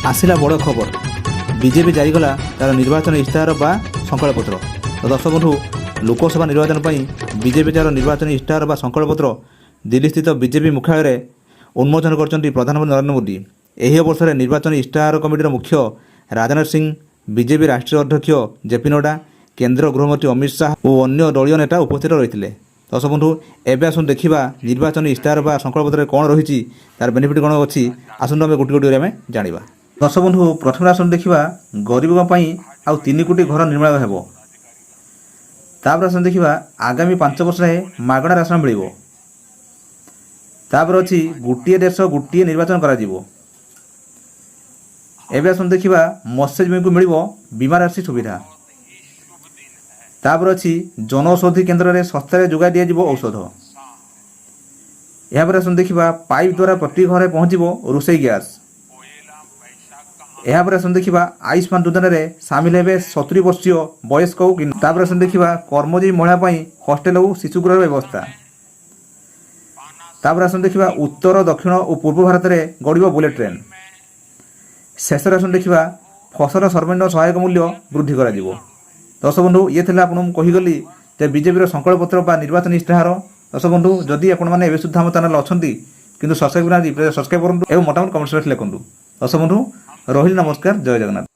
ଆସିଲା ବଡ଼ ଖବର। ବିଜେପି ଜାରି କଲା ତା'ର ନିର୍ବାଚନ ଇସ୍ତାହାର ବା ସଂକଳ୍ପପତ୍ର। ତ ଦର୍ଶକ ବନ୍ଧୁ, ଲୋକସଭା ନିର୍ବାଚନ ପାଇଁ ବିଜେପି ତା'ର ନିର୍ବାଚନୀ ଇସ୍ତାହାର ବା ସଂକଳ୍ପପତ୍ର ଦିଲ୍ଲୀସ୍ଥିତ ବିଜେପି ମୁଖ୍ୟାଳୟରେ ଉନ୍ମୋଚନ କରିଛନ୍ତି ପ୍ରଧାନମନ୍ତ୍ରୀ ନରେନ୍ଦ୍ର ମୋଦି। ଏହି ଅବସରରେ ନିର୍ବାଚନୀ ଇସ୍ତାହାର କମିଟିର ମୁଖ୍ୟ ରାଜନାଥ ସିଂ, ବିଜେପି ରାଷ୍ଟ୍ରୀୟ ଅଧ୍ୟକ୍ଷ ଜେପି ନଡ୍ଡା, କେନ୍ଦ୍ର ଗୃହମନ୍ତ୍ରୀ ଅମିତ ଶାହା ଓ ଅନ୍ୟ ଦଳୀୟ ନେତା ଉପସ୍ଥିତ ରହିଥିଲେ। ଦର୍ଶକ ବନ୍ଧୁ, ଏବେ ଆସନ୍ତୁ ଦେଖିବା ନିର୍ବାଚନୀ ଇସ୍ତାହାର ବା ସଂକଳ୍ପପତ୍ରରେ କ'ଣ ରହିଛି, ତା'ର ବେନିଫିଟ୍ କ'ଣ ଅଛି। ଆସନ୍ତୁ ଆମେ ଗୋଟି ଗୋଟି ଆମେ ଜାଣିବା। ଦର୍ଶକ ବନ୍ଧୁ, ପ୍ରଥମେ ଆସନ୍ତୁ ଦେଖିବା ଗରିବଙ୍କ ପାଇଁ ଆଉ 3 କୋଟି ଘର ନିର୍ମାଣ ହେବ। ତାପରେ ଆସନ୍ତୁ ଦେଖିବା ଆଗାମୀ 5 ବର୍ଷରେ ମାଗଣା ରାସନ ମିଳିବ। ତାପରେ ଅଛି ଗୋଟିଏ ଦେଶ ଗୋଟିଏ ନିର୍ବାଚନ କରାଯିବ। ଏବେ ଆସନ୍ତୁ ଦେଖିବା ମତ୍ସ୍ୟଜୀବୀଙ୍କୁ ମିଳିବ ବୀମା ରାଶି ସୁବିଧା। ତାପରେ ଅଛି ଜନଔଷଧି କେନ୍ଦ୍ରରେ ଶସ୍ତାରେ ଯୋଗାଇ ଦିଆଯିବ ଔଷଧ। ଏହାପରେ ଆସନ୍ତୁ ଦେଖିବା ପାଇପ୍ ଦ୍ୱାରା ପ୍ରତି ଘରେ ପହଞ୍ଚିବ ରୋଷେଇ ଗ୍ୟାସ୍। ଏହାପରେ ଆସନ୍ତୁ ଦେଖିବା ଆୟୁଷ୍ମାନ ଯୋଜନାରେ ସାମିଲ ହେବେ 70 ବର୍ଷୀୟ ବୟସ୍କ। ତାପରେ ଆସନ୍ତୁ ଦେଖିବା କର୍ମଜୀବୀ ମହିଳା ପାଇଁ ହଷ୍ଟେଲ ଓ ଶିଶୁଗୃହର ବ୍ୟବସ୍ଥା। ତାପରେ ଆସନ୍ତୁ ଦେଖିବା ଉତ୍ତର, ଦକ୍ଷିଣ ଓ ପୂର୍ବ ଭାରତରେ ଗଡ଼ିବ ବୁଲେଟ୍ ଟ୍ରେନ୍। ଶେଷରେ ଆସନ୍ତୁ ଦେଖିବା ଫସଲ ସର୍ବନିମ୍ନ ସହାୟକ ମୂଲ୍ୟ ବୃଦ୍ଧି କରାଯିବ। ଦର୍ଶକ ବନ୍ଧୁ, ଇଏ ଥିଲା ଆପଣଙ୍କୁ କହିଗଲି ଯେ ବିଜେପିର ସଂକଳ୍ପପତ୍ର ବା ନିର୍ବାଚନୀ ଇସ୍ତାହାର। ଦର୍ଶକ ବନ୍ଧୁ, ଯଦି ଆପଣମାନେ ଏବେ ସୁଦ୍ଧା ଆମ ଚ୍ୟାନେଲ ଅଛନ୍ତି କିନ୍ତୁ ସବସ୍କ୍ରାଇବ୍ କରିନାହାନ୍ତି, ସବସ୍କ୍ରାଇବ୍ କରନ୍ତୁ ଏବଂ ମୋଟାମୋଟି କମେଣ୍ଟ ସେକ୍ସନରେ ଲେଖନ୍ତୁ। ଦର୍ଶକ ବନ୍ଧୁ, ରହିଲି, ନମସ୍କାର, ଜୟ ଜଗନ୍ନାଥ।